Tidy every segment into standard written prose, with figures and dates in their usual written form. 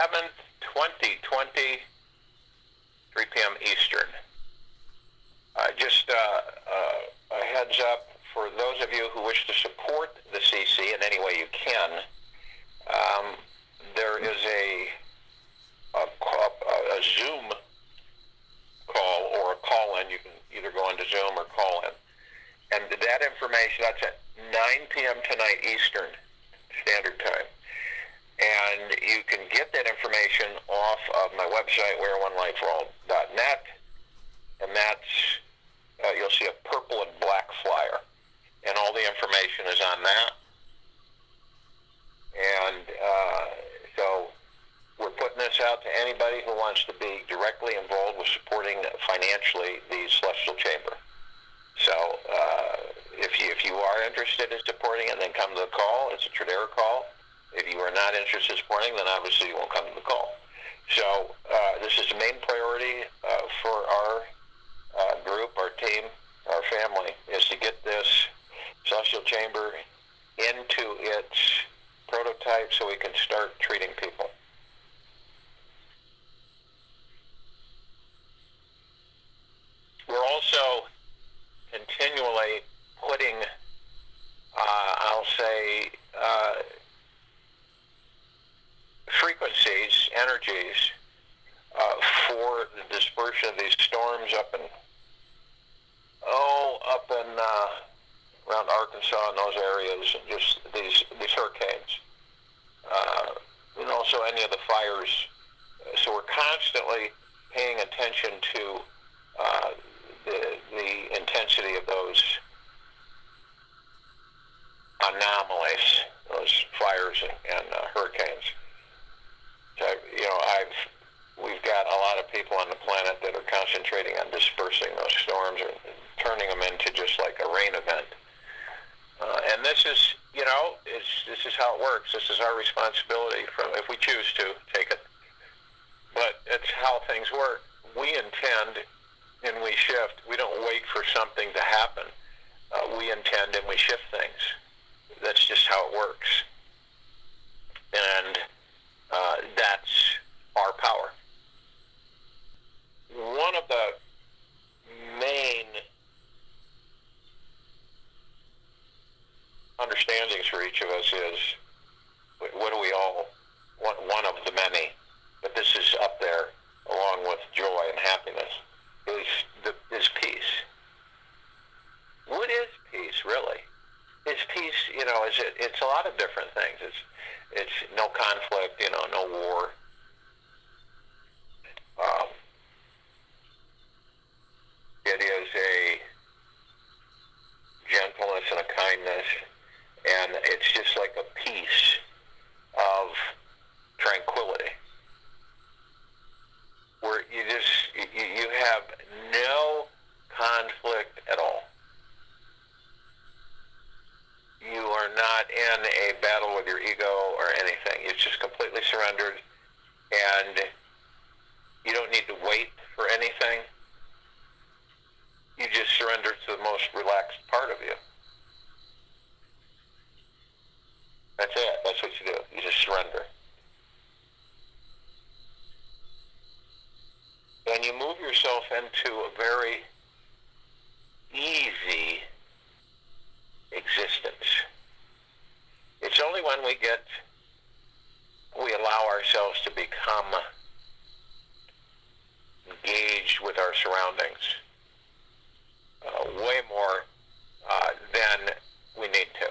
7th, 2020, 3 p.m. Eastern. Just a heads up for those of you who wish to support the CC in any way you can. There is a Zoom call or a call-in. You can either go into Zoom or call in. And that information, that's at 9 p.m. tonight Eastern Standard Time. And you can get that information off of my website, weareonelightforall.net. And that's, you'll see a purple and black flyer. And all the information is on that. And so we're putting this out to anybody who wants to be directly involved with supporting financially the Celestial Chamber. So if you are interested in supporting it, then come to the call. It's a Tradera call. If you are not interested in supporting, then obviously you won't come to the call. So this is the main priority for our group, our team, our family, is to get this Celestial Chamber into its prototype so we can start treating people. We're also continually putting, I'll say, frequencies, energies for the dispersion of these storms up in around Arkansas and those areas, and just these hurricanes, and also any of the fires. So we're constantly paying attention to the intensity of those anomalies, those fires and hurricanes. So, we've got a lot of people on the planet that are concentrating on dispersing those storms or turning them into just like a rain event. And this is, this is how it works. This is our responsibility if we choose to take it. But it's how things work. We intend and we shift. We don't wait for something to happen. We intend and we shift things. That's just how it works. And that's our power. One of the main understandings for each of us is, what do we all want? One of the many, but this is up there along with joy and happiness, is peace. What is peace, really? Is peace, it's a lot of different things. It's no conflict, no war. It is a gentleness and a kindness, and it's just like a peace of tranquility, where you have no conflict at all. You are not in a battle with your ego or anything. It's just completely surrendered, and you don't need to wait for anything. You just surrender to the most relaxed part of you. That's it. That's what you do. You just surrender. And you move yourself into a very easy existence. It's only when we allow ourselves to become engaged with our surroundings way more than we need to.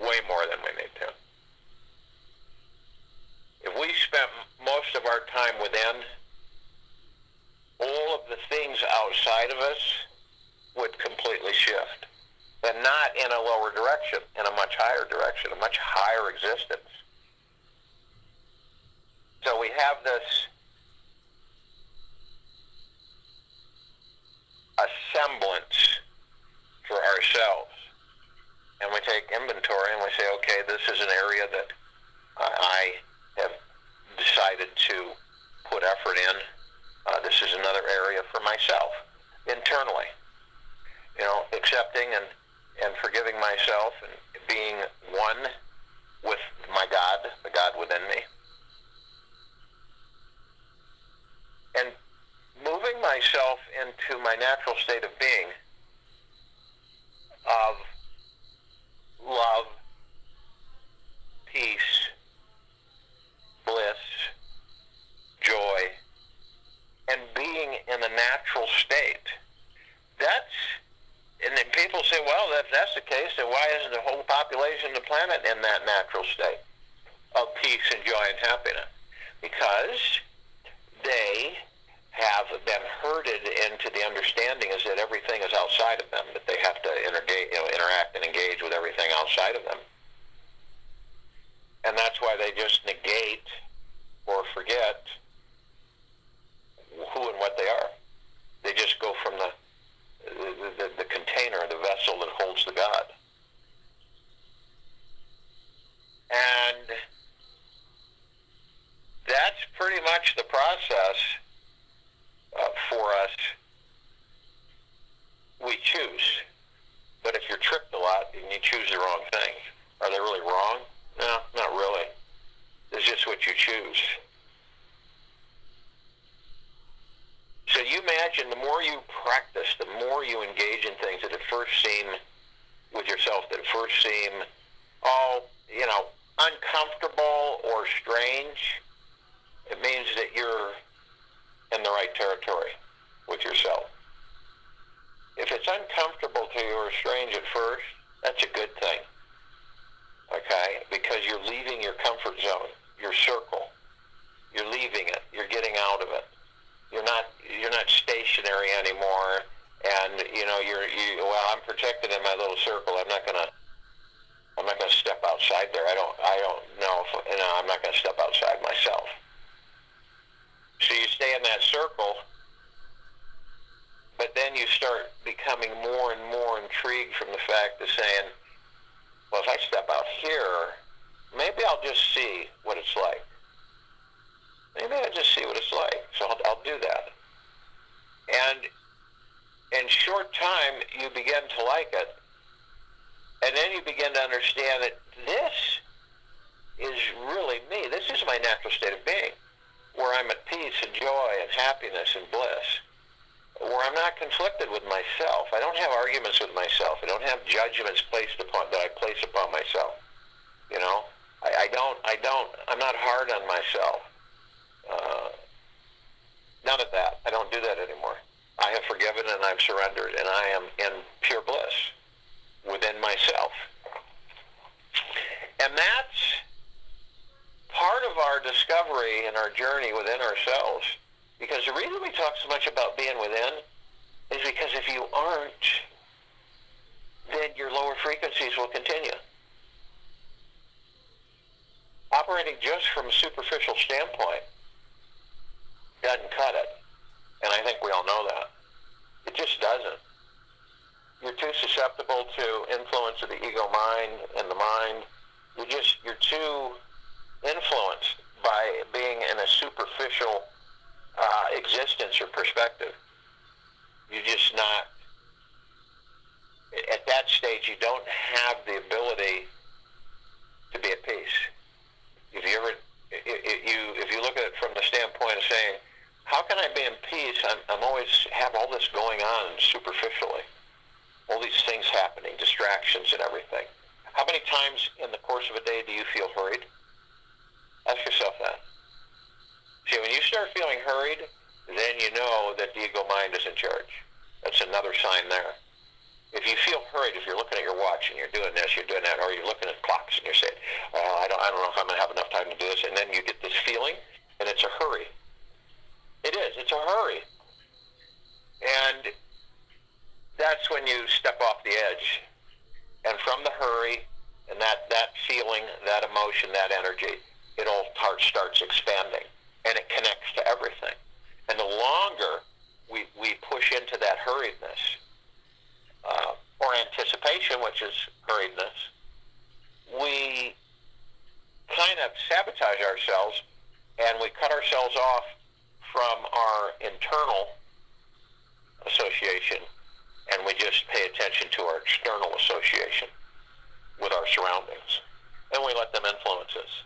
Way more than we need to. If we spent most of our time within, all of the things outside of us would completely shift. But not in a lower direction, in a much higher direction, a much higher existence. So we have this a semblance for ourselves. And we take inventory and we say, okay, this is an area that I have decided to put effort in. This is another area for myself, internally. Accepting and forgiving myself and being one with my God, the God within me. to my natural state of being of love, peace, bliss, joy, and being in a natural state. And then people say, well, if that's the case, then why isn't the whole population of the planet in that natural state of peace and joy and happiness? Because they have been herded into the understanding is that everything is outside of them, that they have to interact and engage with everything outside of them. And that's why they just negate or forget who and what they are. They just go from the container, the vessel that holds the God. And that's pretty much the process for us. We choose. But if you're tricked a lot and you choose the wrong things, are they really wrong? No, not really. It's just what you choose. So you imagine the more you practice, the more you engage in things that at first seem, with yourself, that at first seem, uncomfortable or strange, it means that you're in the right territory with yourself. If it's uncomfortable to you or strange at first, that's a good thing. Okay? Because you're leaving your comfort zone, your circle. You're leaving it. You're getting out of it. You're not stationary anymore, and I'm protected in my little circle. I'm not gonna step outside there. I don't know if I'm not gonna step outside myself. So you stay in that circle, but then you start becoming more and more intrigued from the fact of saying, well, if I step out here, maybe I'll just see what it's like. Maybe I'll just see what it's like. So I'll do that. And in short time, you begin to like it. And then you begin to understand that this is really me. This is my natural state of being, where I'm at peace and joy and happiness and bliss, where I'm not conflicted with myself. I don't have arguments with myself. I don't have judgments that I place upon myself. I'm not hard on myself. None of that. I don't do that anymore. I have forgiven and I've surrendered, and I am in pure bliss within myself. And that's part of our discovery and our journey within ourselves. Because the reason we talk so much about being within is because if you aren't, then your lower frequencies will continue. Operating just from a superficial standpoint doesn't cut it. And I think we all know that. It just doesn't. You're too susceptible to influence of the ego mind and the mind. You're too influenced by being in a superficial existence or perspective. You're just not, at that stage, you don't have the ability to be at peace. If you look at it from the standpoint of saying, how can I be in peace? I'm always have all this going on superficially. All these things happening, distractions and everything. How many times in the course of a day do you feel hurried? Ask yourself that. See, when you start feeling hurried, then you know that the ego mind is in charge. That's another sign there. If you feel hurried, if you're looking at your watch and you're doing this, you're doing that, or you're looking at clocks and you're saying, well, I don't know if I'm going to have enough time to do this, and then you get this feeling, and it's a hurry. It is. It's a hurry. And that's when you step off the edge. And from the hurry and that feeling, that emotion, that energy, it all starts expanding. And it connects to everything. And the longer we push into that hurriedness, or anticipation, which is hurriedness, we kind of sabotage ourselves, and we cut ourselves off from our internal association, and we just pay attention to our external association with our surroundings, and we let them influence us.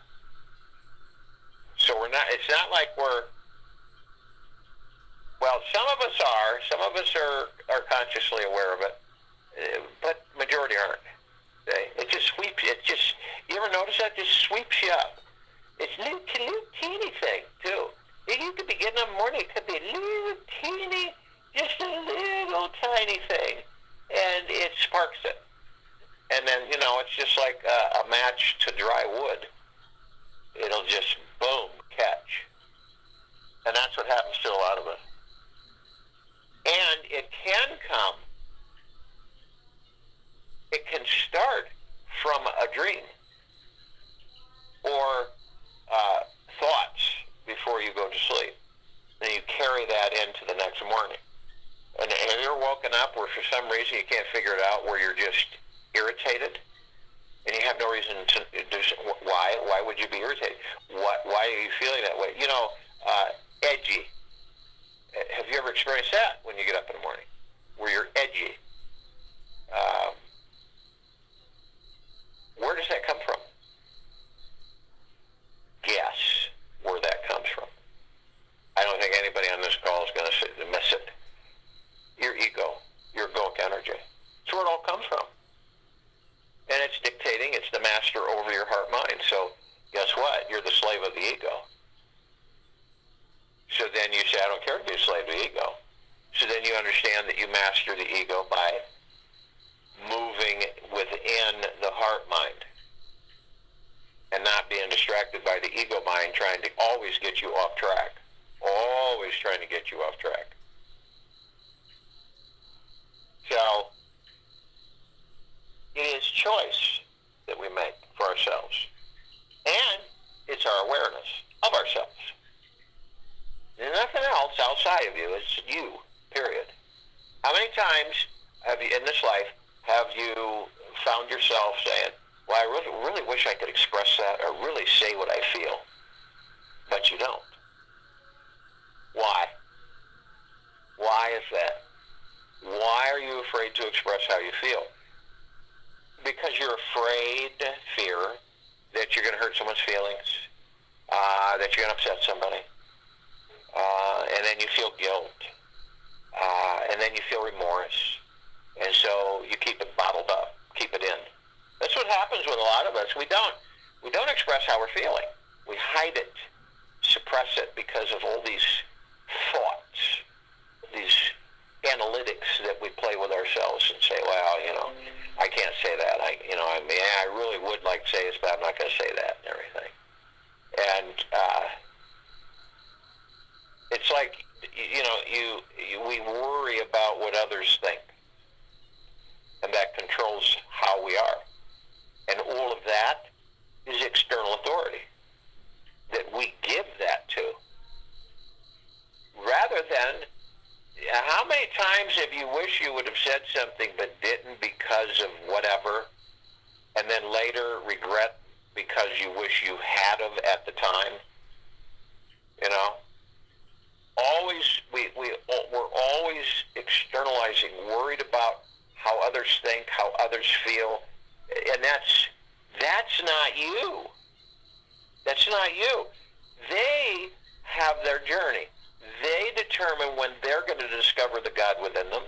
So it's not like some of us of us are consciously aware of it, but majority aren't. Okay? It just sweeps. You ever notice that? It just sweeps you up. It's a little teeny thing too. You could be getting up in the morning. It could be a little teeny, just a little tiny thing, and it sparks it. And then it's just like a match to dry wood. It'll just boom catch, and that's what happens to a lot of us. And it can come. It can start from a dream or thoughts before you go to sleep. And you carry that into the next morning. And have you ever woken up where for some reason you can't figure it out, where you're just irritated and you have no reason to do so? Why would you be irritated? Why are you feeling that way? Edgy. Have you ever experienced that when you get up in the morning, where you're edgy? Where does that come from? Guess where that comes from. I don't think anybody on this call is going to miss it. Your ego, your egoic energy. It's where it all comes from. And it's dictating, it's the master over your heart-mind. So guess what? You're the slave of the ego. So then you say, I don't care to be a slave of the ego. So then you understand that you master the ego by moving within the heart-mind and not being distracted by the ego mind trying to always get you off track. Always trying to get you off track. So it is choice that we make for ourselves. And it's our awareness of ourselves. There's nothing else outside of you. It's you, period. How many times have you, in this life, have you found yourself saying, well, I really wish I could express that or really say what I feel, but you don't? Why? Why is that? Why are you afraid to express how you feel? Because you're afraid, fear, that you're going to hurt someone's feelings, that you're going to upset somebody, and then you feel guilt, and then you feel remorse, and so you keep it bottled up, keep it in. That's what happens with a lot of us. We don't express how we're feeling. We hide it, suppress it because of all these thoughts, these analytics that we play with ourselves and say, well, I can't say that. I really would like to say this, but I'm not going to say that and everything. And it's like, we worry about what others think, and that controls how we are. And all of that is external authority that we give that to. Rather than, how many times have you wish you would have said something but didn't because of whatever, and then later regret because you wish you had of at the time? We're always externalizing, worried about how others think, how others feel, and that's not you. That's not you. They have their journey. They determine when they're going to discover the God within them.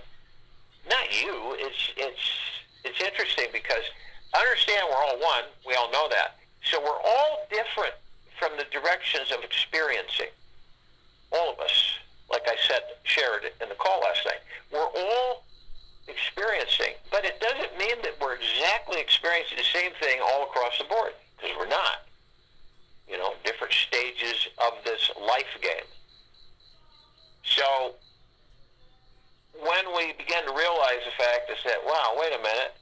Not you. It's interesting because understand we're all one. We all know that. So we're all different from the directions of experiencing. All of us, like I said, shared in the call last night. We're all experiencing, but it doesn't mean that we're exactly experiencing the same thing all across the board, because we're not. Different stages of this life game. So when we begin to realize the fact is that, wow, wait a minute,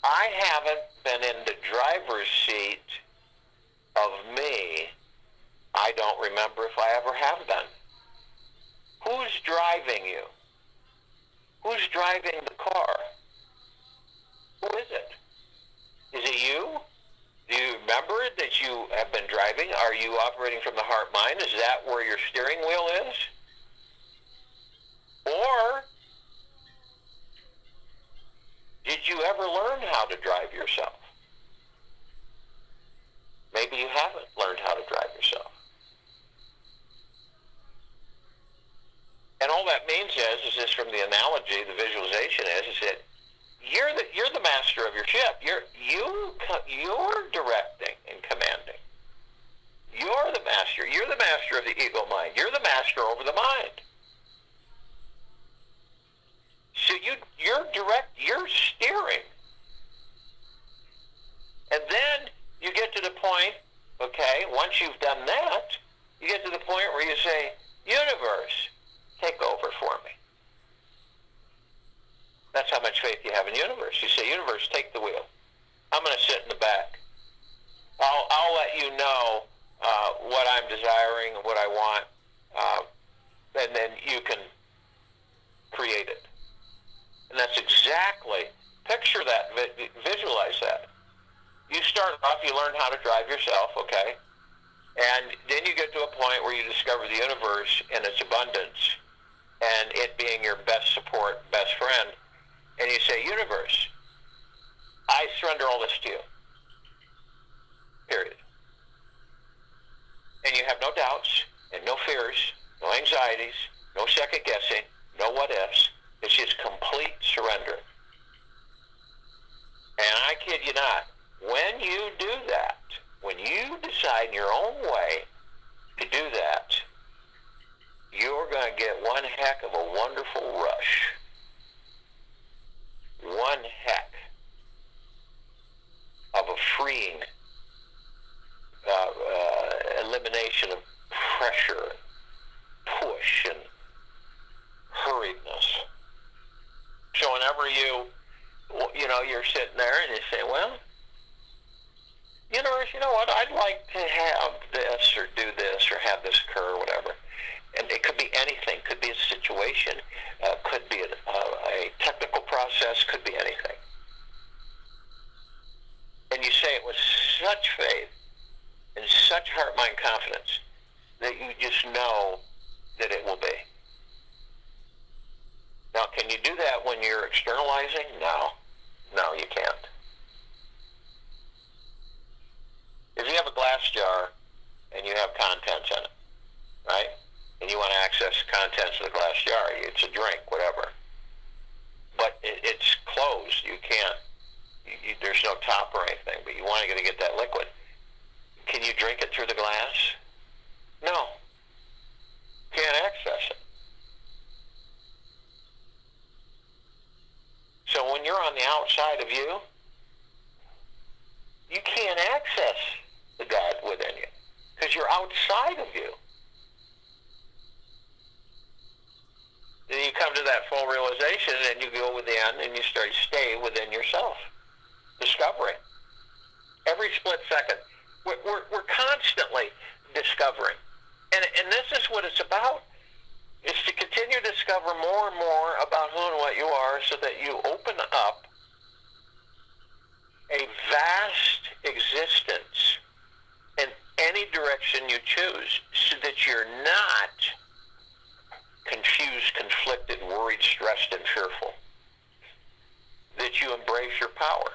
I haven't been in the driver's seat of me. I don't remember if I ever have done. Who's driving you? Who's driving the car? Who is it? Is it you? Do you remember that you have been driving? Are you operating from the heart-mind? Is that where your steering wheel is? Or did you ever learn how to drive yourself? Maybe you haven't learned how to drive yourself. And all that means is this from the master of the ego mind. You're the master over the mind. So you're steering. And then you get to the point, okay, once you've done that, you get to the point where you say, universe, take over for me. That's how much faith you have in the universe. You say, universe, take the wheel. I'm going to sit in the back. I'll let you know what I'm desiring and what I want, and then you can create it. And that's exactly, picture that, visualize that. You start off, you learn how to drive yourself, okay? And then you get to a point where you discover the universe and its abundance and it being your best support, best friend. And you say, universe, I surrender all this to you. Period. And you have no doubts and no fears, no anxieties, no second guessing, no what ifs. It's just complete surrender. And I kid you not, when you do that, when you decide in your own way to do that, you're going to get one heck of a wonderful rush. One heck of a freeing elimination of pressure, push, and hurriedness. So whenever you're sitting there and you say, well, universe, you know what, I'd like to have this or do this or have this occur or whatever. And it could be anything. Could be a situation. Could be a technical process. Could be anything. And you say it with such faith and such heart-mind confidence that you just know that it will be. Now, can you do that when you're externalizing? No, you can't. If you have a glass jar and you have contents in it, right? And you want to access the contents of the glass jar, it's a drink, whatever. But it's closed. You can't, there's no top or anything, but you want to get that liquid. Can you drink it through the glass? No. Can't access it. So when you're on the outside of you, you can't access the God within you because you're outside of you. Then you come to that full realization and you go within and you stay within yourself. Discovering. Every split second. We're constantly discovering. And this is what it's about. Is to continue to discover more and more about who and what you are so that you open up a vast existence in any direction you choose so that you're not confused, conflicted, worried, stressed, and fearful. That you embrace your power.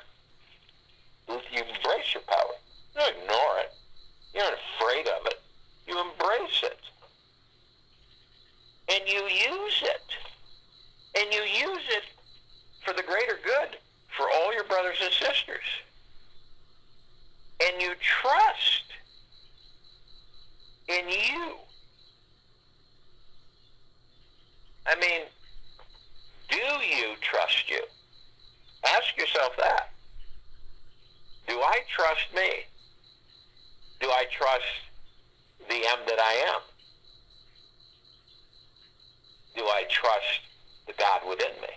You embrace your power. You don't ignore it. You're not afraid of it. You embrace it. And you use it. And you use it for the greater good for all your brothers and sisters. And you trust in you. I mean, do you trust you? Ask yourself that. Do I trust me? Do I trust the M that I am? Do I trust the God within me?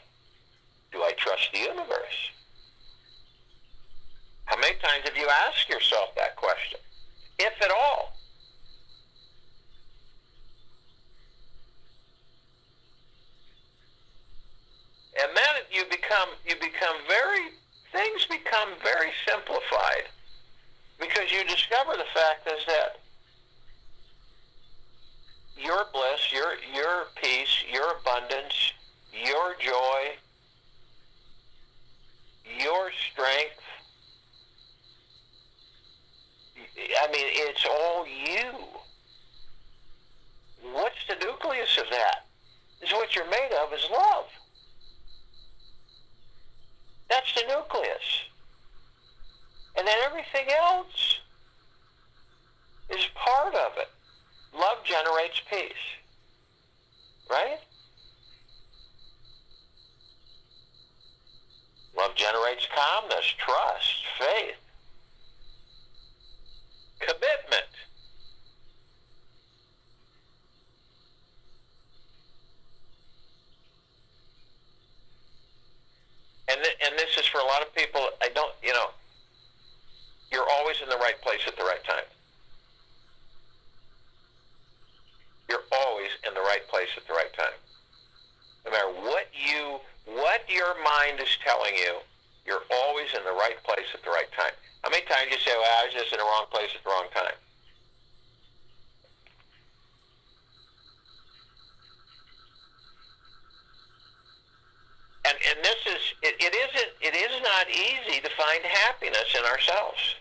Do I trust the universe? How many times have you asked yourself that question? If at all. And then things become very simplified because you discover the fact is that your bliss, your peace, your abundance, your joy, your strength, I mean, it's all you. What's the nucleus of that? Is what you're made of is love. That's the nucleus. And then everything else is part of it. Love generates peace, right? Love generates calmness, trust, faith, commitment. And this is for a lot of people, you're always in the right place at the right time. You're always in the right place at the right time. No matter what your mind is telling you, you're always in the right place at the right time. How many times you say, well, I was just in the wrong place at the wrong time? And this is, it is not easy to find happiness in ourselves.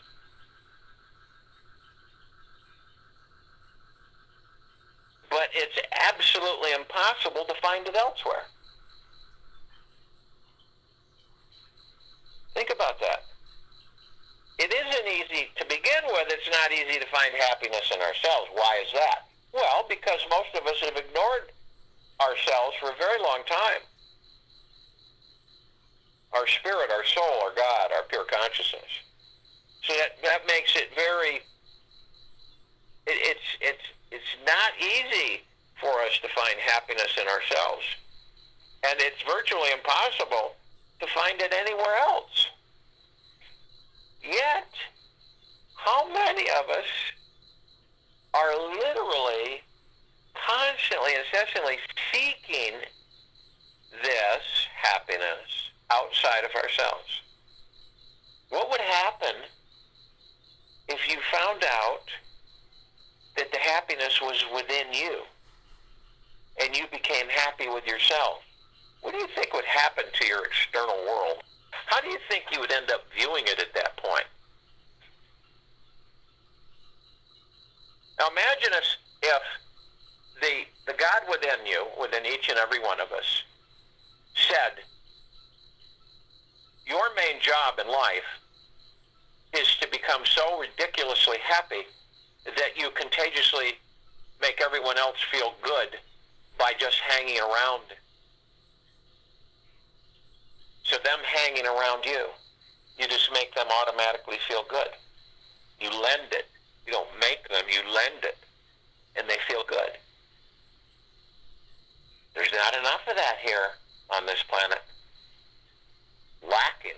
But it's absolutely impossible to find it elsewhere. Think about that. It isn't easy to begin with. It's not easy to find happiness in ourselves. Why is that? Well, because most of us have ignored ourselves for a very long time. Our spirit, our soul, our God, our pure consciousness. So that makes it very, it's not easy for us to find happiness in ourselves. And it's virtually impossible to find it anywhere else. Yet, how many of us are literally, constantly, incessantly seeking this happiness outside of ourselves? What would happen if you found out that the happiness was within you and you became happy with yourself? What do you think would happen to your external world? How do you think you would end up viewing it at that point? Now imagine if the God within you, within each and every one of us, said, your main job in life is to become so ridiculously happy that you contagiously make everyone else feel good by just hanging around. So them hanging around you, you just make them automatically feel good. You lend it. You don't make them, you lend it. And they feel good. There's not enough of that here on this planet. Lacking.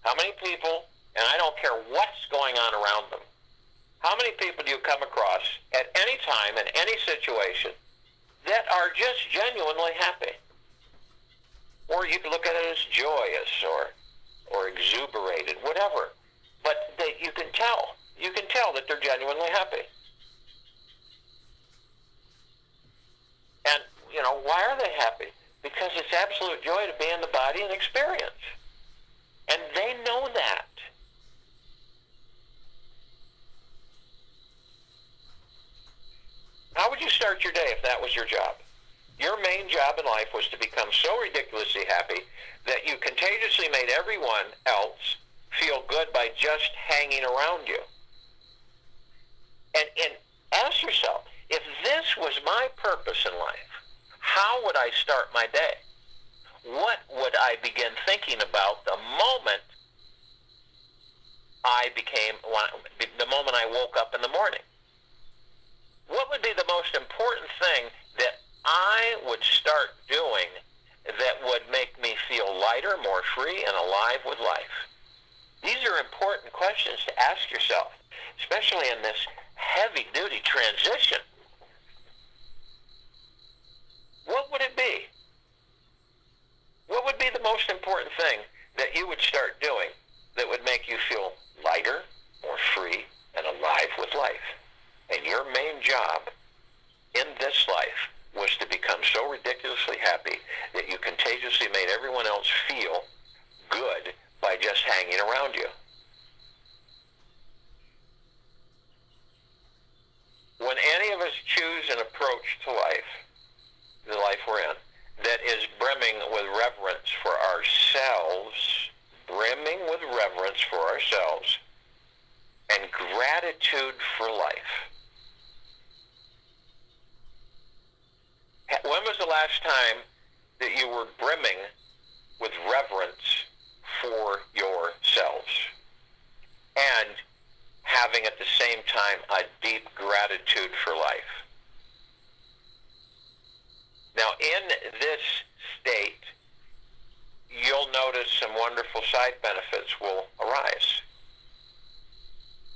How many people, and I don't care what's going on around them, how many people do you come across at any time, in any situation, that are just genuinely happy? Or you can look at it as joyous or exuberated, whatever. But you can tell that they're genuinely happy. And, why are they happy? Because it's absolute joy to be in the body and experience. And they know that. How would you start your day if that was your job? Your main job in life was to become so ridiculously happy that you contagiously made everyone else feel good by just hanging around you. And ask yourself, if this was my purpose in life, how would I start my day? What would I begin thinking about the moment I woke up in the morning? What would be the most important thing that I would start doing that would make me feel lighter, more free, and alive with life? These are important questions to ask yourself, especially in this heavy-duty transition. What would it be? What would be the most important thing that you would start doing that would make you feel lighter, more free, and alive with life? And your main job in this life was to become so ridiculously happy that you contagiously made everyone else feel good by just hanging around you. When any of us choose an approach to life, the life we're in, that is brimming with reverence for ourselves, and gratitude for life, When was the last time that you were brimming with reverence for yourselves and having at the same time a deep gratitude for life? Now, in this state, you'll notice some wonderful side benefits will arise.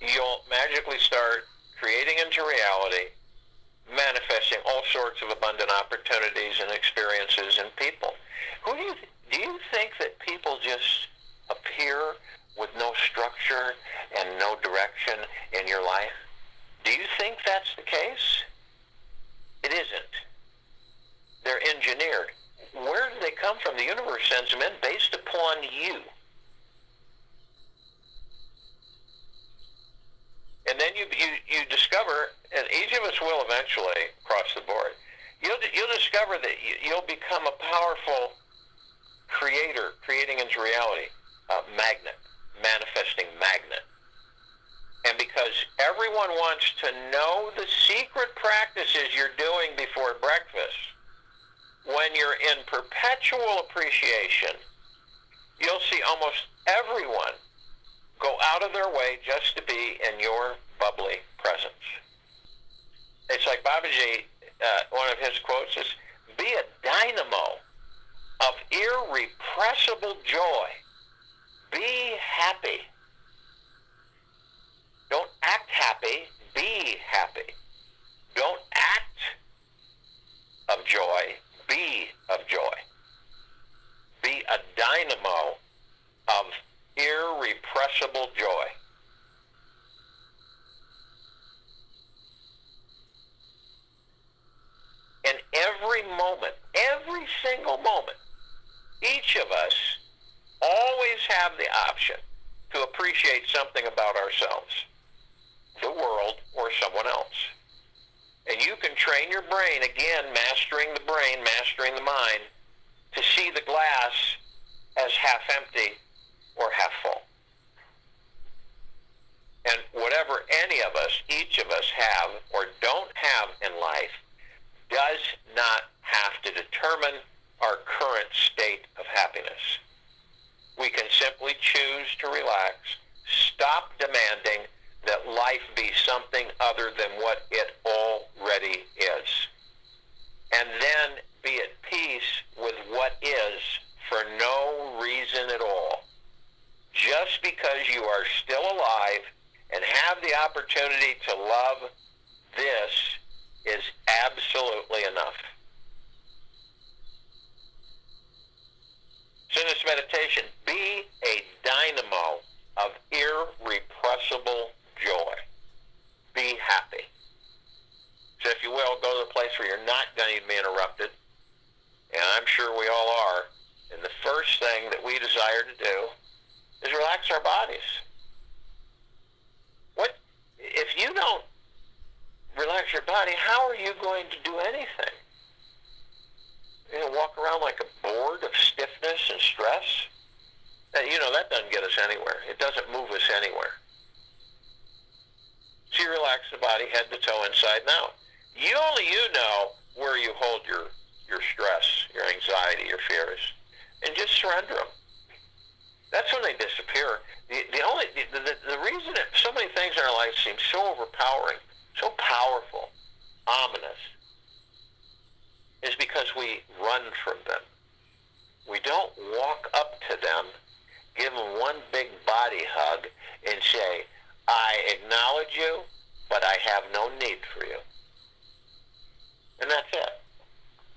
You'll magically start creating into reality, manifesting all sorts of abundant opportunities and experiences and people. Do you think that people just appear with no structure and no direction in your life? Do you think that's the case? It isn't. They're engineered. Where do they come from? The universe sends them in based upon you. And then you discover, and each of us will eventually across the board, you'll discover that you'll become a powerful creator, creating into reality, magnet, manifesting magnet. And because everyone wants to know the secret practices you're doing before breakfast, when you're in perpetual appreciation, you'll see almost everyone go out of their way just to be in your bubbly presence. It's like Babaji, one of his quotes is, be a dynamo of irrepressible joy. Be happy. Don't act happy, be happy. Don't act of joy, be of joy. Be a dynamo of irrepressible joy. And every moment, every single moment, each of us always have the option to appreciate something about ourselves, the world, or someone else. And you can train your brain, again, mastering the brain, mastering the mind, to see the glass as half empty or half full. And whatever any of us, each of us have or don't have in life, does not have to determine our current state of happiness. We can simply choose to relax, stop demanding that life be something other than what it already is, and then be at peace with what is for no reason at all. Just because you are still alive and have the opportunity to love, this is absolutely enough. So in this meditation, be a dynamo of irrepressible joy. Be happy. So if you will, go to the place where you're not going to be interrupted, and I'm sure we all are, and the first thing that we desire to do is relax our bodies. What if you don't relax your body, how are you going to do anything? Walk around like a board of stiffness and stress? That doesn't get us anywhere. It doesn't move us anywhere. So you relax the body head to toe, inside and out. Only you know where you hold your stress, your anxiety, your fears, and just surrender them. That's when they disappear. The reason that so many things in our life seem so overpowering, so powerful, ominous, is because we run from them. We don't walk up to them, give them one big body hug, and say, I acknowledge you, but I have no need for you. And that's it.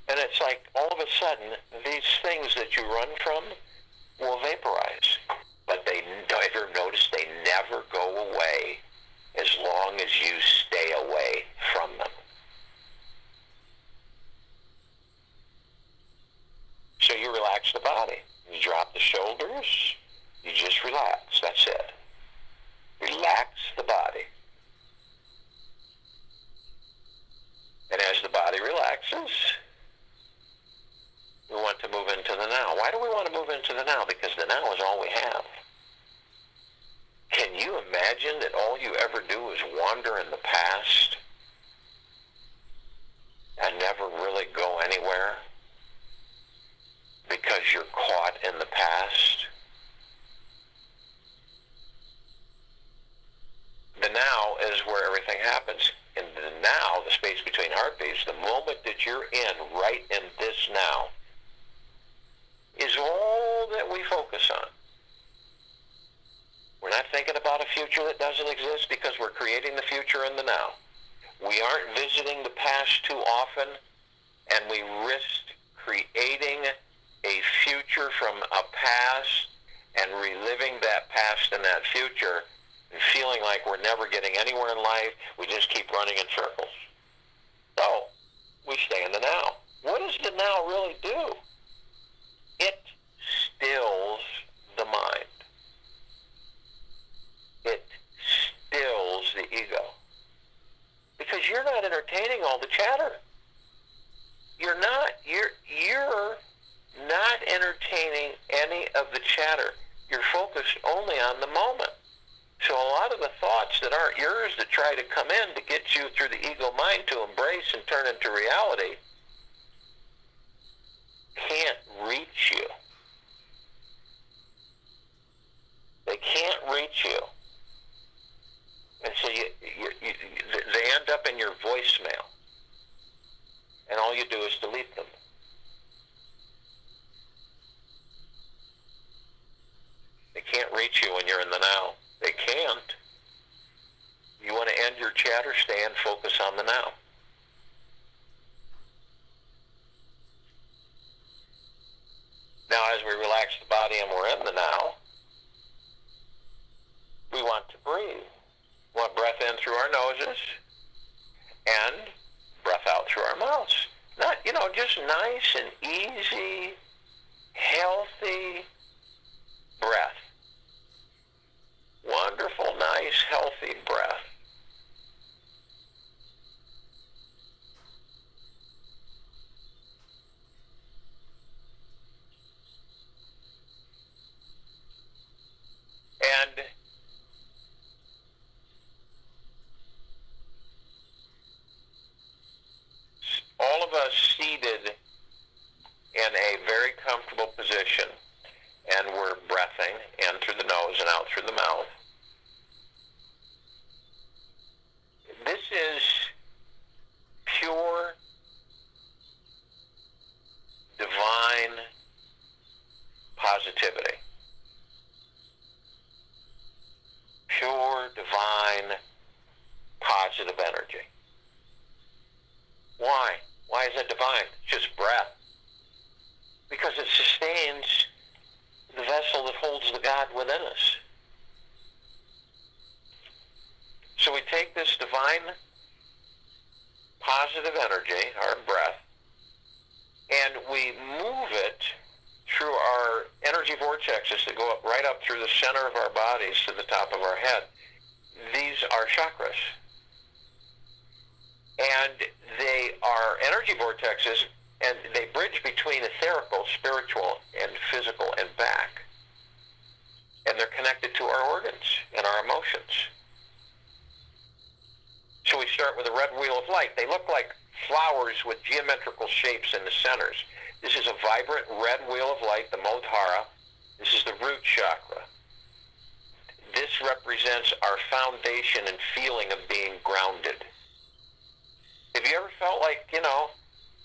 And it's like all of a sudden, these things that you run from will vaporize. But they never, notice they never go away as long as you stay away from them. So you relax the body. You drop the shoulders. You just relax. That's it. Relax the body. And as the body relaxes, we want to move into the now. Why do we want to move into the now? Because the now is all we have. Can you imagine that all you ever do is wander in the past and never really go anywhere because you're caught in the past. The now is where everything happens. In the now, the space between heartbeats, the moment that you're in, right in this now, is all that we focus on. We're not thinking about a future that doesn't exist because we're creating the future in the now. We aren't visiting the past too often, and we risk creating a future from a past and reliving that past and that future and feeling like we're never getting anywhere in life. We just keep running in circles. So, we stay in the now. What does the now really do? It stills the mind. It stills the ego. Because you're not entertaining all the chatter. You're not entertaining any of the chatter. You're focused only on the moment. So a lot of the thoughts that aren't yours that try to come in to get you through the ego mind to embrace and turn into reality can't reach you. They can't reach you. And so they end up in your voicemail. And all you do is delete them. They can't reach you when you're in the now. They can't. You want to end your chatter, stay and focus on the now. Now, as we relax the body and we're in the now, we want to breathe. We want breath in through our noses and breath out through our mouths. Not, just nice and easy, healthy breath. Wonderful, nice, healthy breath. And all of us seated in a very comfortable position, and we're breathing in through the nose and out through the mouth. This is pure, divine positivity. Pure, divine, positive energy. Why? Why is it divine? It's just breath. Because it sustains the vessel that holds the God within us. So we take this divine, positive energy, our breath, and we move it through our energy vortexes that go right up through the center of our bodies to the top of our head. These are chakras. And they are energy vortexes, and they bridge between etherical, spiritual, and physical and back. And they're connected to our organs and our emotions. So we start with a red wheel of light. They look like flowers with geometrical shapes in the centers. This is a vibrant red wheel of light, the Muladhara. This is the root chakra. This represents our foundation and feeling of being grounded. Have you ever felt like,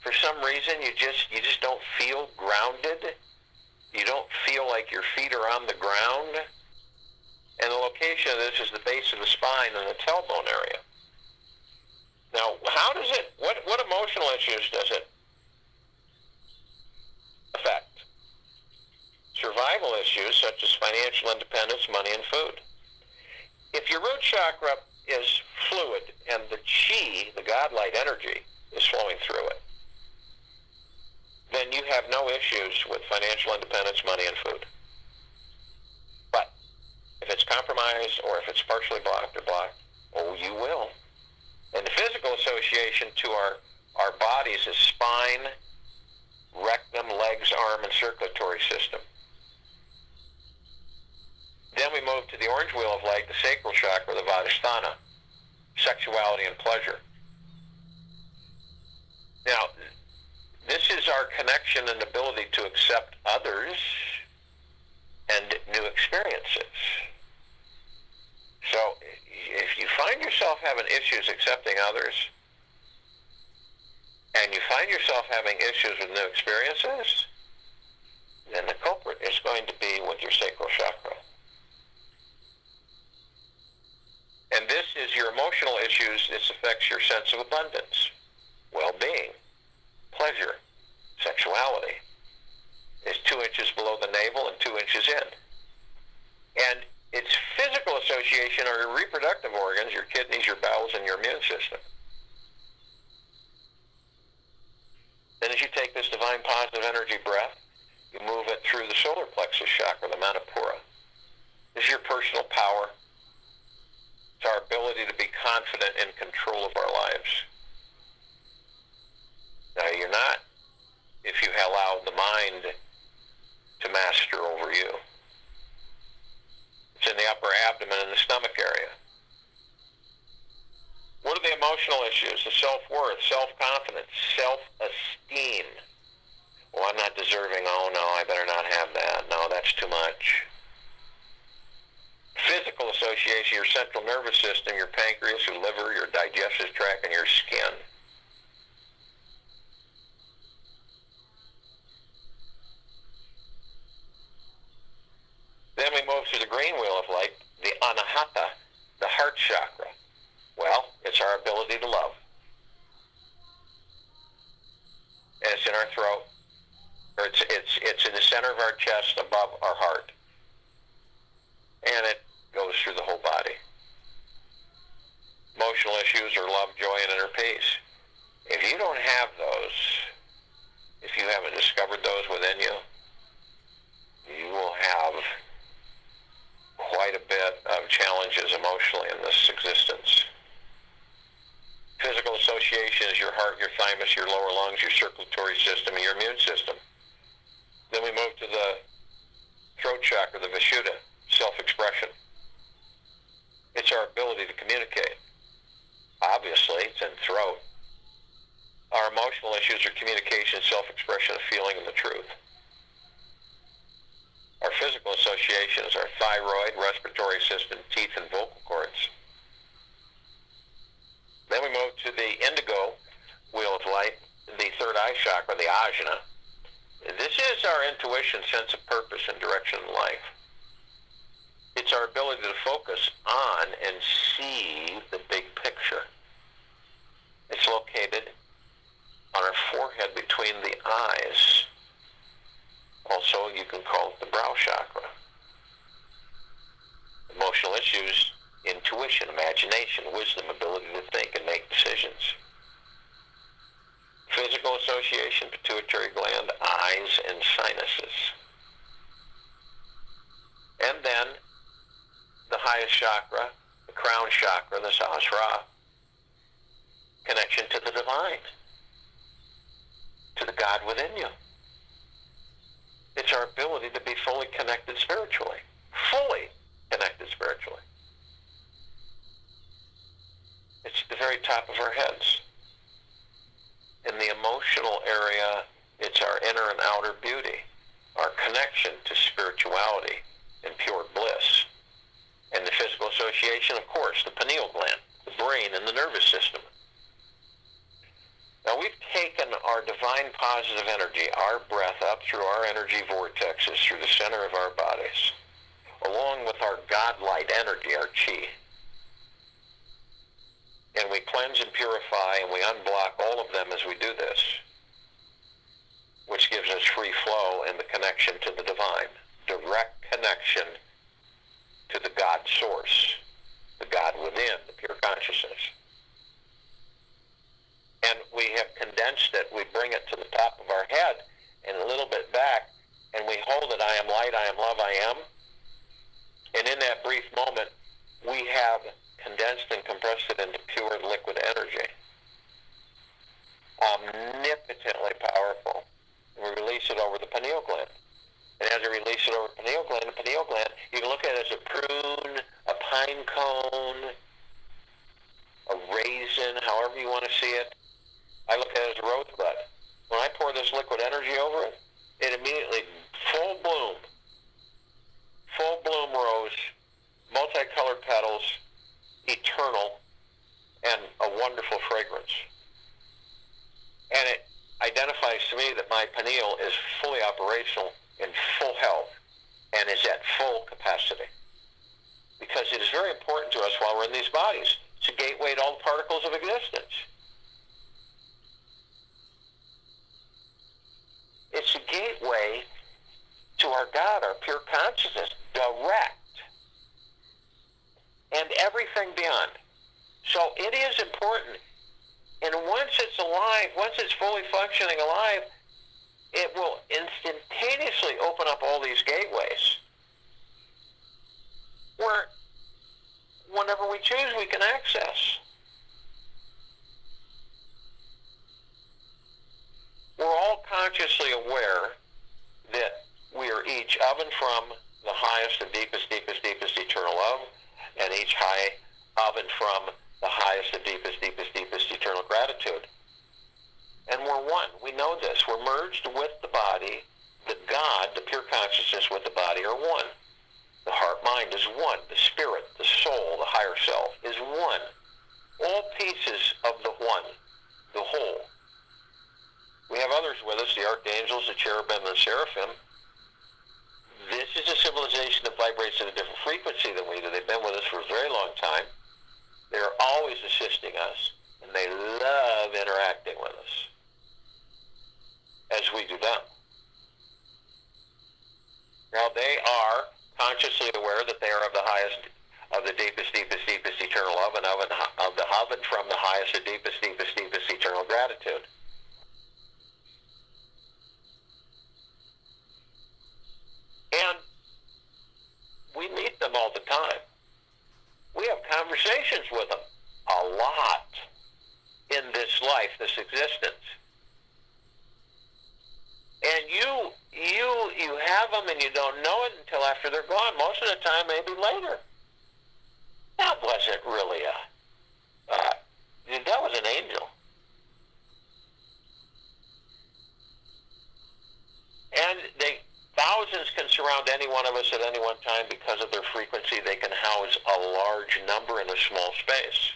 for some reason you just don't feel grounded? You don't feel like your feet are on the ground? And the location of this is the base of the spine and the tailbone area. Now, what emotional issues does it affect? Survival issues such as financial independence, money, and food. If your root chakra is fluid and the chi, the godlight energy, is flowing through it, then you have no issues with financial independence, money, and food. But if it's compromised or if it's partially blocked, you will. And the physical association to our bodies is spine, rectum, legs, arm, and circulatory system. Then we move to the orange wheel of light, the sacral chakra, the Vadhisthana, sexuality and pleasure. Now, this is our connection and ability to accept others and new experiences. So if you find yourself having issues accepting others, and you find yourself having issues with new experiences, then the culprit is going to be with your sacral chakra. And this is your emotional issues. This affects your sense of abundance, well-being, pleasure, sexuality. It's 2 inches below the navel and 2 inches in. And its physical association are your reproductive organs, your kidneys, your bowels, and your immune system. Then as you take this divine positive energy breath, you move it through the solar plexus chakra, the Manipura. This is your personal power. It's our ability to be confident in control of our lives. Now, you're not if you allow the mind to master over you. It's in the upper abdomen and the stomach area. What are the emotional issues? The self-worth, self-confidence, self-esteem. Well, I'm not deserving. Oh, no, I better not have that. No, that's too much. Physical association, your central nervous system, your pancreas, your liver, your digestive tract, and your skin. Then we move to the green wheel of light, the Anahata, the heart chakra. Well, it's our ability to love. And it's in our throat, or it's in the center of our chest above our heart. And it goes through the whole body. Emotional issues are love, joy, and inner peace. If you don't have those, if you haven't discovered those within you, you will have quite a bit of challenges emotionally in this existence. Physical association is your heart, your thymus, your lower lungs, your circulatory system, and your immune system. Then we move to the throat chakra, the Vishuddha, self-expression. It's our ability to communicate. Obviously, it's in throat. Our emotional issues are communication, self-expression of feeling, and the truth. Our physical association is our thyroid, respiratory system, teeth, and vocal cords. Then we move to the indigo wheel of light, the third eye chakra, the ajna. This is our intuition, sense of purpose, and direction in life. It's our ability to focus on and see the big picture. It's located on our forehead between the eyes. Also, you can call it the brow chakra. Emotional issues, intuition, imagination, wisdom, ability to think and make decisions. Physical association, pituitary gland, eyes, and sinuses. And then the highest chakra, the crown chakra, the Sahasrara, connection to the divine, to the God within you. It's our ability to be fully connected spiritually. Fully connected spiritually. It's at the very top of our heads. In the emotional area, it's our inner and outer beauty, our connection to spirituality and pure bliss. And the physical association, of course, the pineal gland, the brain, and the nervous system. Now we've taken our divine positive energy, our breath up through our energy vortexes, through the center of our bodies, along with our God light energy, our chi. And we cleanse and purify and we unblock all of them as we do this, which gives us free flow and the connection to the divine, direct connection to the God source, the God within, the pure consciousness. And we have condensed it. We bring it to the top of our head and a little bit back, and we hold it. I am light, I am love, I am. And in that brief moment, we have condensed and compressed it into pure liquid energy. Omnipotently powerful. And we release it over the pineal gland. And as we release it over the pineal gland, you can look at it as a prune, a pine cone, a raisin, however you want to see it. I look at it as a rosebud. When I pour this this liquid energy over it, it immediately, full bloom rose, multicolored petals, eternal, and a wonderful fragrance. And it identifies to me that my pineal is fully operational, in full health, and is at full capacity. Because it is very important to us while we're in these bodies. It's a gateway to all the particles of existence. It's a gateway to our God, our pure consciousness, direct, and everything beyond. So it is important. And once it's alive, once it's fully functioning alive, it will instantaneously open up all these gateways where whenever we choose, we can access. We're all consciously aware that we are each of and from the highest and deepest eternal love, and each high of and from the highest and deepest eternal gratitude. And we're one. We know this. We're merged with the body. The God, the pure consciousness with the body are one. The heart-mind is one. The spirit, the soul, the higher self is one. All pieces of the one, the whole. We have others with us, the archangels, the cherubim, and the seraphim. This is a civilization that vibrates at a different frequency than we do. They've been with us for a very long time. They're always assisting us, and they love interacting with us, as we do them. Now, they are consciously aware that they are of the highest, of the deepest eternal love, and of and from the highest and deepest eternal gratitude. And we meet them all the time. We have conversations with them a lot in this life, this existence. And you have them and you don't know it until after they're gone. Most of the time, maybe later. That wasn't really that was an angel. And thousands can surround any one of us at any one time because of their frequency. They can house a large number in a small space.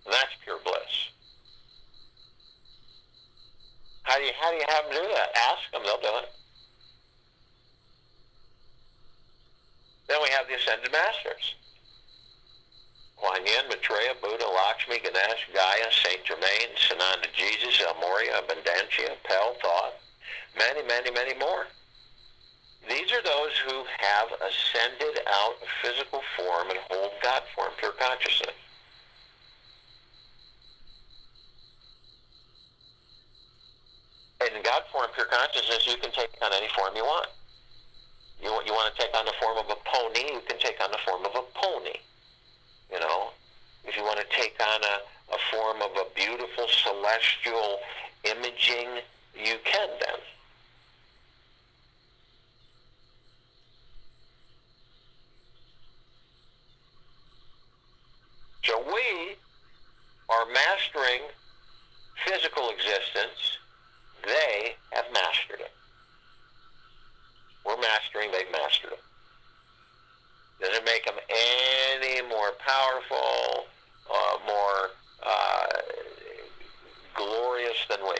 And that's pure bliss. How do you have them do that? Ask them, they'll do it. Then we have the Ascended Masters. Kuan Yin, Maitreya, Buddha, Lakshmi, Ganesh, Gaia, Saint Germain, Sananda Jesus, El Moria, Abundantia, Pel, Thought, many, many, many more. These are those who have ascended out of physical form and hold God form, pure consciousness. And in God form, pure consciousness, you can take on any form you want. You want to take on the form of a pony, you can take on the form of a pony. You know, if you want to take on a form of a beautiful celestial imaging, you can then. So we are mastering physical existence. They have mastered it. We're mastering, they've mastered it. Doesn't make them any more powerful or more glorious than we.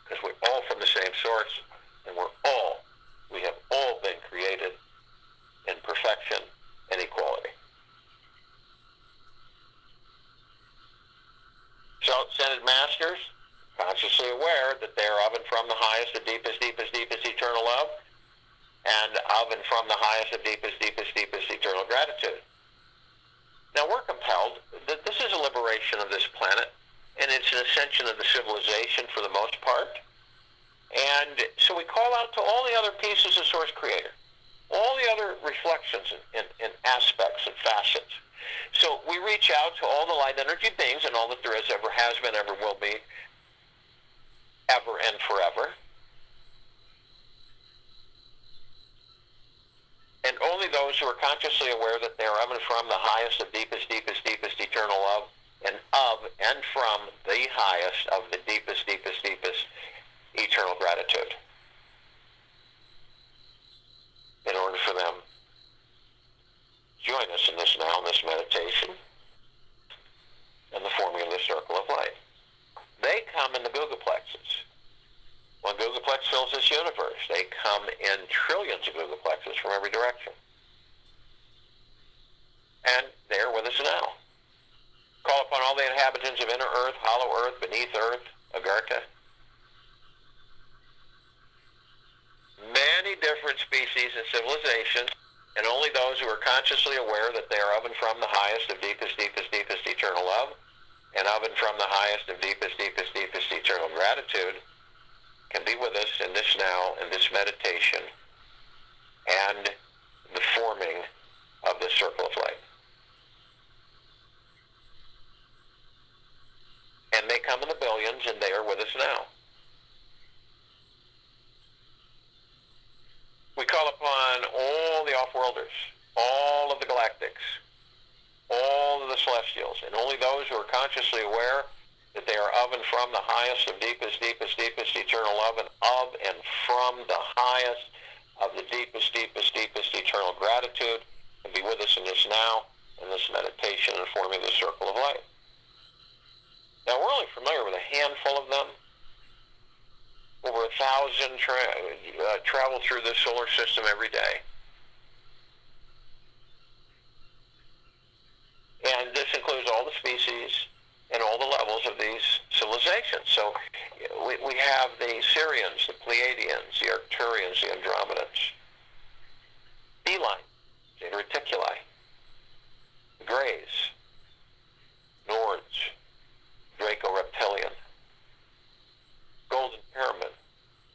Because we're all from the same source, and we have all been created in perfection and equality. So, Ascended Masters, consciously aware that they are of and from the highest and deepest eternal love, and of and from the highest and deepest eternal gratitude. Now we're compelled that this is a liberation of this planet, and it's an ascension of the civilization for the most part. And so we call out to all the other pieces of Source Creator, all the other reflections and aspects and facets. So we reach out to all the light energy beings and all that there is, ever has been, ever will be, ever and forever. And only those who are consciously aware that they are of and from the highest of deepest eternal love, and of and from the highest of the deepest billions of gigaplexes from every direction. And they are with us now. Call upon all the inhabitants of inner earth, hollow earth, beneath earth, Agartha. Many different species and civilizations, and only those who are consciously aware that they are of and from the highest of deepest, deepest, deepest eternal love, and of and from the highest of deepest, deepest, deepest eternal gratitude, can be with us in this now, in this meditation, and the forming of the circle of light. And they come in the billions, and they are with us now. We call upon all the off-worlders, all of the galactics, all of the celestials, and only those who are consciously aware that they are of and from the highest of deepest, deepest, deepest eternal love, and of and from the highest of the deepest, deepest, deepest eternal gratitude, and be with us in this now, in this meditation, and forming the circle of light. Now, we're only familiar with a handful of them. Over 1,000 travel through the solar system every day. And this includes all the species and all the levels of these civilizations. So we have the Sirians, the Pleiadians, the Arcturians, the Andromedans, Beeline, the Reticuli, the Greys, Nords, Draco Reptilian, Golden Pyramid,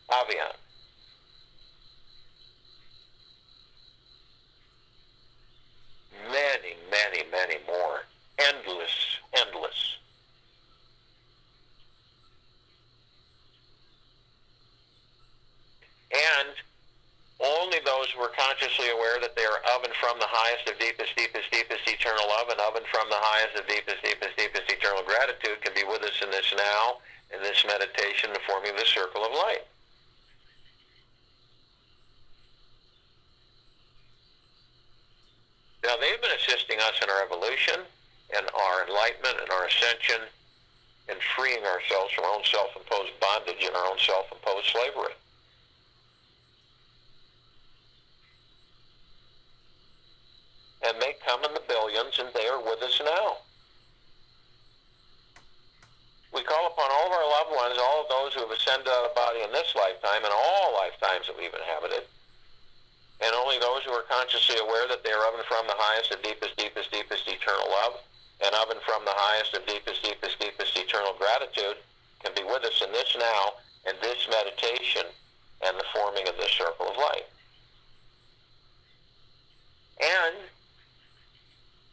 Avian. Many, many, many more. Endless, endless. And only those who are consciously aware that they are of and from the highest of deepest, deepest, deepest eternal love, and of and from the highest of deepest, deepest, deepest eternal gratitude can be with us in this now, in this meditation, and forming the circle of light. Now, they've been assisting us in our evolution, and our enlightenment, and our ascension, and freeing ourselves from our own self-imposed bondage and our own self-imposed slavery. And they come in the billions, and they are with us now. We call upon all of our loved ones, all of those who have ascended out of body in this lifetime and all lifetimes that we've inhabited, and only those who are consciously aware that they are of and from the highest of deepest, deepest, deepest eternal love, and of and from the highest of deepest, deepest, deepest eternal gratitude, can be with us in this now, in this meditation, and the forming of this circle of light. And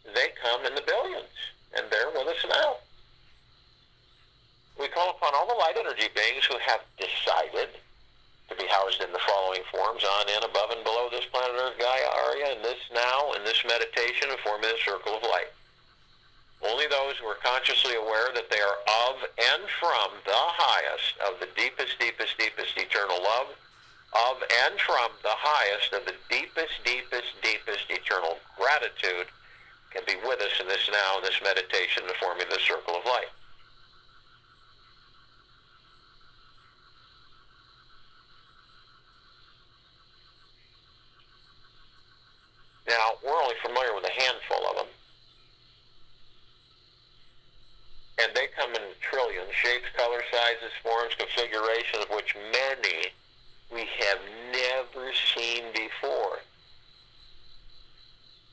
they come in the billions, and they're with us now. We call upon all the light energy beings who have decided to be housed in the following forms, on, in, above, and below this planet Earth, Gaia, Arya, in this now, in this meditation, and forming the circle of light. Only those who are consciously aware that they are of and from the highest of the deepest, deepest, deepest eternal love, of and from the highest of the deepest, deepest, deepest eternal gratitude, can be with us in this now, in this meditation, and forming the circle of light. Now, we're only familiar with a handful of them. And they come in trillions, shapes, colors, sizes, forms, configurations, of which many we have never seen before.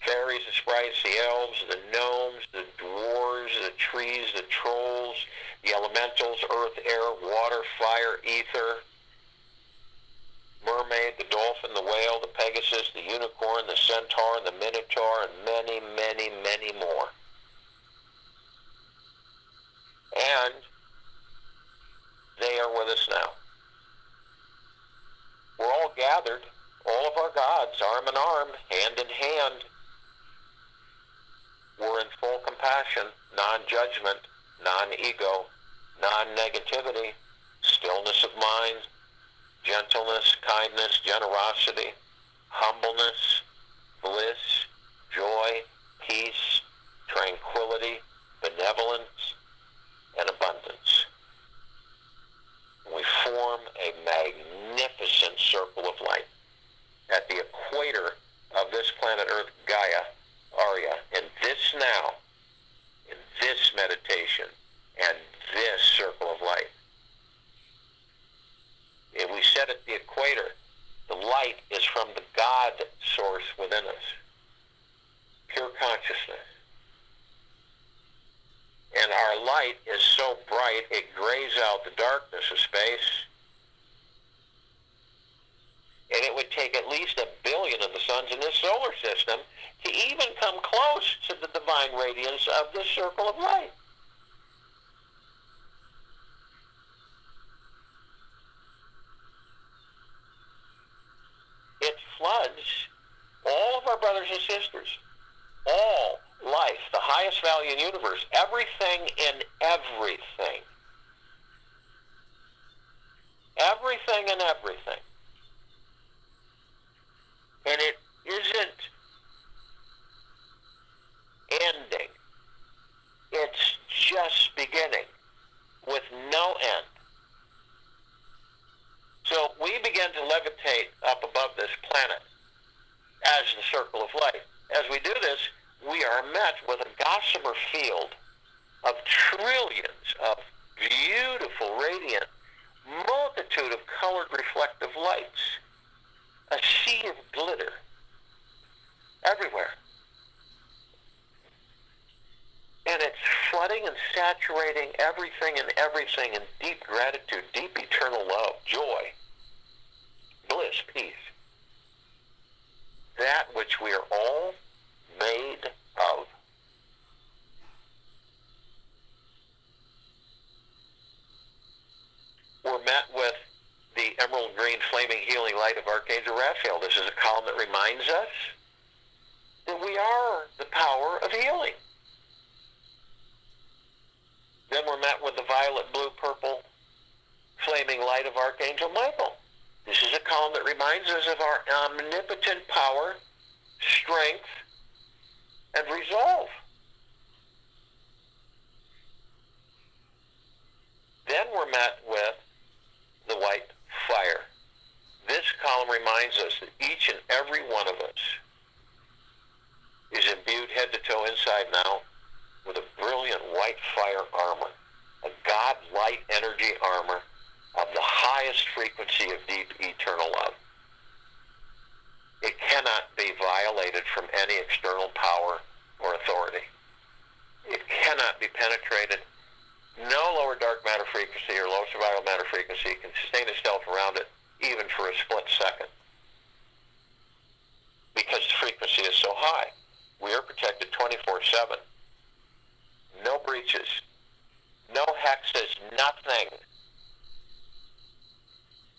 Fairies, the sprites, the elves, the gnomes, the dwarves, the trees, the trolls, the elementals, earth, air, water, fire, ether, mermaid, the dolphin, the whale, the pegasus, the unicorn, the centaur, the minotaur, and many, many, many more. And they are with us now. We're all gathered, all of our gods, arm in arm, hand in hand. We're in full compassion, non-judgment, non-ego, non-negativity, stillness of mind, gentleness, kindness, generosity, humbleness, bliss, joy, peace, tranquility, benevolence, and abundance. We form a magnificent circle of light. at the equator of this planet Earth, Gaia, Arya, in this now, in this meditation, and this circle of light. If we set at the equator, the light is from the God source within us, pure consciousness. And our light is so bright, it grays out the darkness of space. And it would take at least 1 billion of the suns in this solar system to even come close to the divine radiance of this circle of light. It floods all of our brothers and sisters, all life, the highest value in the universe, everything in everything. Everything and everything. And it isn't ending. It's just beginning with no end. So we begin to levitate up above this planet as the circle of light. As we do this, we are met with a gossamer field of trillions of beautiful, radiant, multitude of colored reflective lights. A sea of glitter everywhere. And it's flooding and saturating everything and everything in deep gratitude, deep eternal love, joy, bliss, peace. That which we are all made of. We're met with the emerald green flaming healing light of Archangel Raphael. This is a column that reminds us that we are the power of healing. Then we're met with the violet, blue, purple flaming light of Archangel Michael. This is a column that reminds us of our omnipotent power, strength, and resolve. Then we're met with the white fire. This column reminds us that each and every one of us is imbued head to toe inside now with a brilliant white fire armor, a God light energy armor of the highest frequency of deep eternal love. It cannot be violated from any external power or authority. It cannot be penetrated. No lower dark matter frequency or low survival matter frequency can sustain itself around it even for a split second, because the frequency is so high. We are protected 24/7. No breaches, no hexes, nothing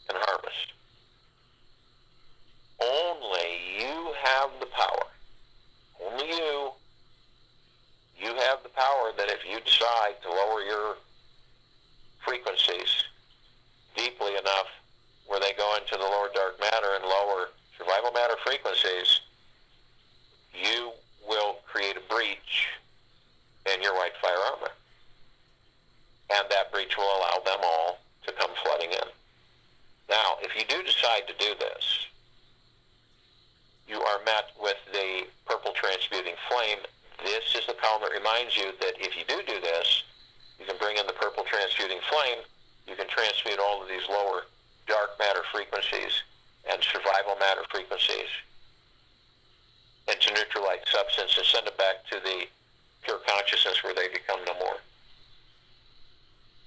can harm us. Only you have the power. Only you. You have the power that if you decide to lower your frequencies deeply enough where they go into the lower dark matter and lower survival matter frequencies, you will create a breach in your white fire armor. And that breach will allow them all to come flooding in. Now, if you do decide to do this, you are met with the purple transmuting flame. This is the column that reminds you that if you do this, you can bring in the purple transmuting flame. You can transmute all of these lower dark matter frequencies and survival matter frequencies into neutral light substance and send it back to the pure consciousness where they become no more.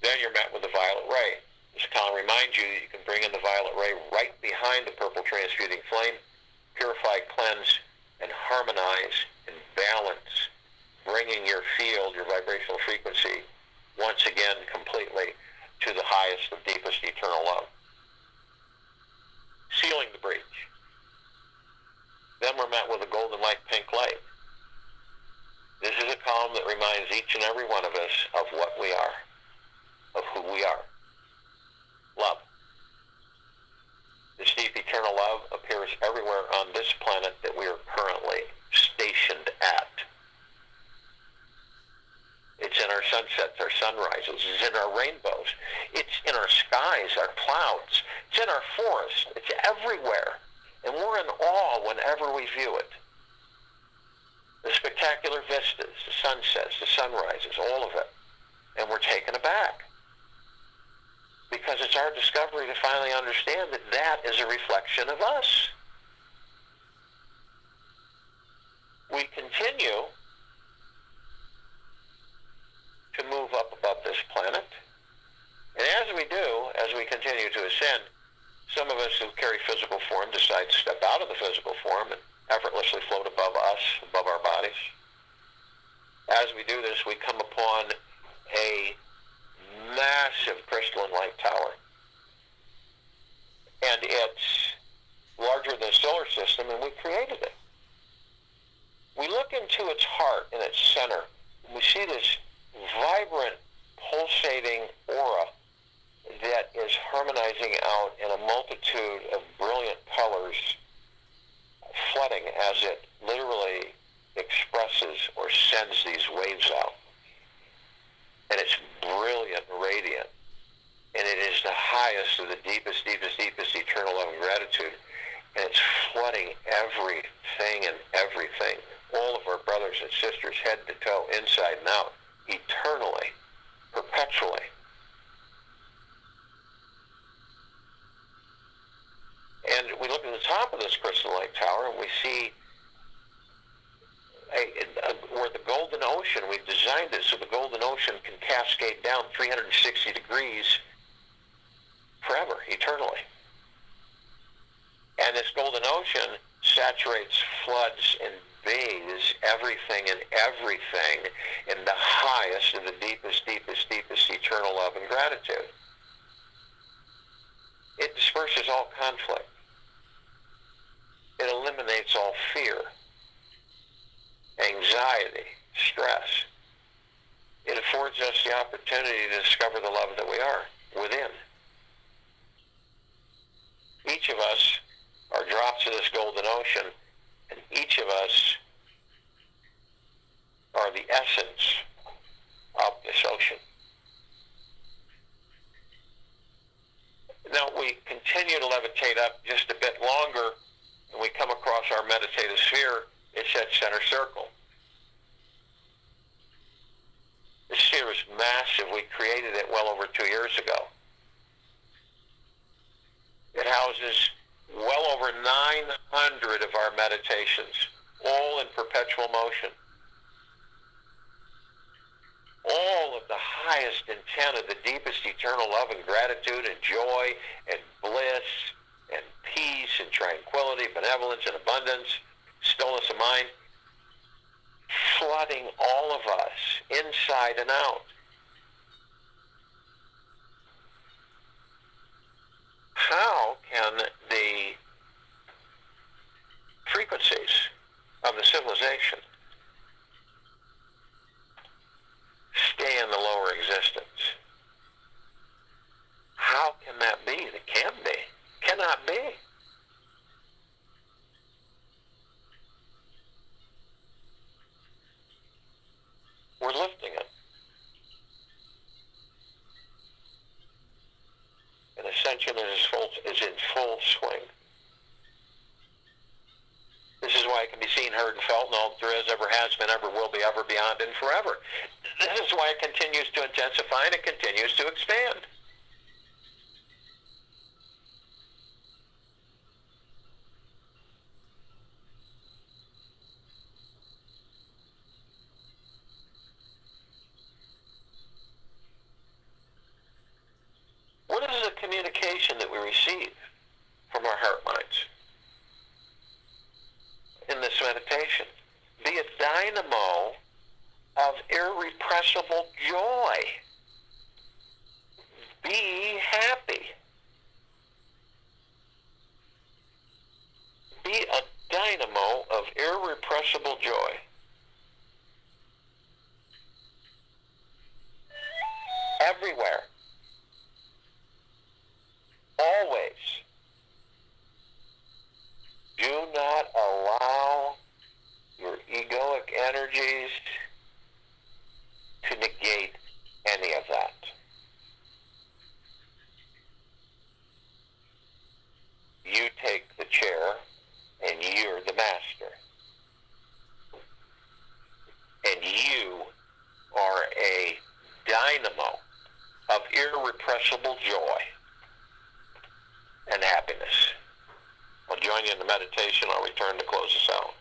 Then you're met with the violet ray. This column reminds you that you can bring in the violet ray right behind the purple transmuting flame, purify, cleanse, and harmonize and balance, bringing your field, your vibrational frequency, once again completely to the highest of deepest eternal love. Sealing the breach. Then we're met with a golden light pink light. This is a column that reminds each and every one of us of what we are, of who we are. Love. This deep eternal love appears everywhere on this planet that we are currently stationed at. It's in our sunsets, our sunrises. It's in our rainbows. It's in our skies, our clouds. It's in our forests. It's everywhere. And we're in awe whenever we view it. The spectacular vistas, the sunsets, the sunrises, all of it. And we're taken aback. Because it's our discovery to finally understand that that is a reflection of us. We continue to move up above this planet. And as we do, as we continue to ascend, some of us who carry physical form decide to step out of the physical form and effortlessly float above us, above our bodies. As we do this, we come upon a massive crystalline light tower. And it's larger than the solar system, and we created it. We look into its heart and its center, and we see this vibrant, pulsating aura that is harmonizing out in a multitude of brilliant colors, flooding as it literally expresses or sends these waves out. And it's brilliant and radiant. And it is the highest of the deepest, deepest, deepest eternal love and gratitude. And it's flooding everything and everything. All of our brothers and sisters, head to toe, inside and out, eternally, perpetually. And we look at the top of this crystal light tower and we see where the golden ocean, we've designed it so the golden ocean can cascade down 360 degrees forever, eternally. And this golden ocean saturates, floods, and bathes everything and everything in the highest of the deepest, deepest, deepest eternal love and gratitude. It disperses all conflict. It eliminates all fear, anxiety, stress. It affords us the opportunity to discover the love that we are within. Each of us are drops of this golden ocean, and each of us are the essence of this ocean. Now we continue to levitate up just a bit longer, and we come across our meditative sphere. It's at center circle. The sphere is massive. We created it well over 2 years ago. It houses well over 900 of our meditations, all in perpetual motion. All of the highest intent of the deepest eternal love and gratitude and joy and bliss and peace and tranquility, benevolence and abundance, stillness of mind, flooding all of us inside and out. How can the frequencies of the civilization stay in the lower existence? How can that be? It can't be. Cannot be. We're lifting it. And ascension is in full swing. This is why it can be seen, heard, and felt, and all there is, ever has been, ever will be, ever, beyond, and forever. This is why it continues to intensify and it continues to expand. What is the communication that we receive from our heart minds in this meditation? Be a dynamo of irrepressible joy. Be happy. Be a dynamo of irrepressible joy. Everywhere. Always. Do not allow your egoic energies to negate any of that. You take the chair dynamo of irrepressible joy and happiness. I'll join you in the meditation. I'll return to close us out.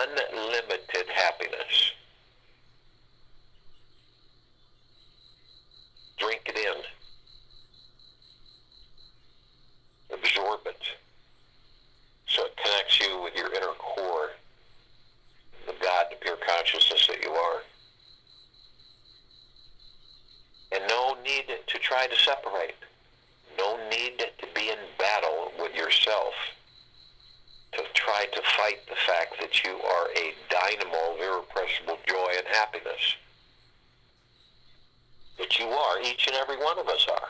unlimited happiness. Drink it in. Absorb it. So it connects you with your inner core, the God, the pure consciousness that you are. And no need to try to separate. No need to be in battle with yourself to try to fight the fact that you are a dynamo of irrepressible joy and happiness. That you are, each and every one of us are.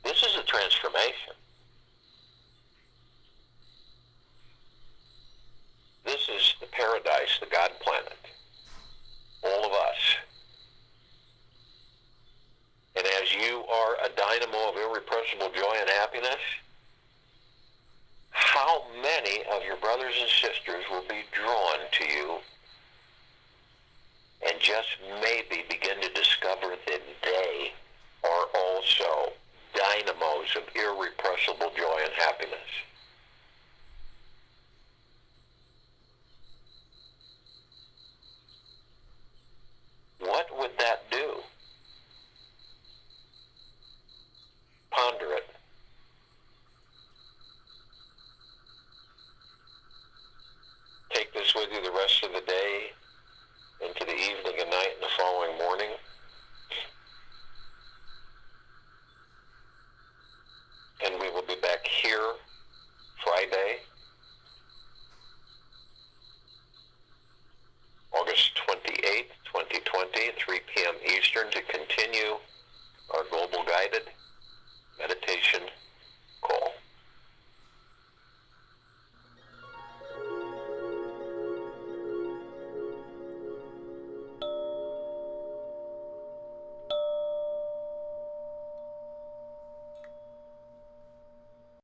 This is a transformation. This is the paradise, the God planet.